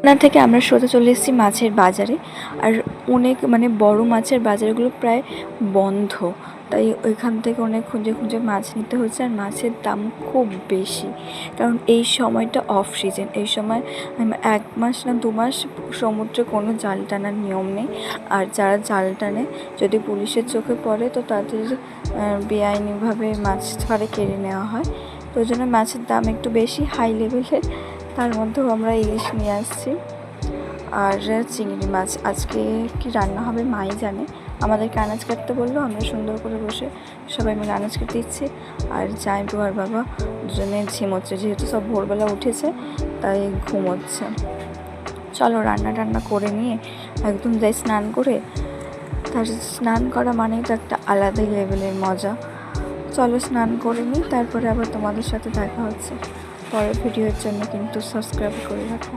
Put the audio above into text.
না থেকে আমরা সোজা চলে এসেছি মাছের বাজারে। আর অনেক বড় মাছের বাজারগুলো প্রায় বন্ধ, তাই ওইখান থেকে অনেক খুঁজে খুঁজে মাছ নিতে হচ্ছে। আর মাছের দাম খুব বেশি, কারণ এই সময়টা অফ সিজন। এই সময় 1 মাস না 2 মাস সমুদ্রে কোনো জাল টানার নিয়ম নেই। আর যারা জাল টানে যদি পুলিশের চোখে পড়ে তো তাদের বেআইনিভাবে মাছ ধরে কেড়ে নেওয়া হয়। তো ওই জন্য মাছের দাম একটু বেশি, হাই লেভেলের। তার মধ্যেও আমরা ইলিশ নিয়ে আসছি আর চিংড়ি মাছ। আজকে কি রান্না হবে মাই জানে। আমাদেরকে আনাজ কাটতে বললো, আমরা সুন্দর করে বসে সবাই মিলে আনাজ কাটতে দিচ্ছি। আর জামাইবাবু আর বাবা দুজনে ঝিমোচ্ছে, যেহেতু সব ভোরবেলা উঠেছে তাই ঘুমোচ্ছে। চলো রান্না টান্না করে নিয়ে একদম যাই স্নান করে। তার স্নান করা মানেই তো একটা আলাদাই লেভেলের মজা। চলো স্নান করে নিই, তারপরে আবার তোমাদের সাথে দেখা হচ্ছে। পরের ভিডিওর জন্য কিন্তু সাবস্ক্রাইব করে রাখো।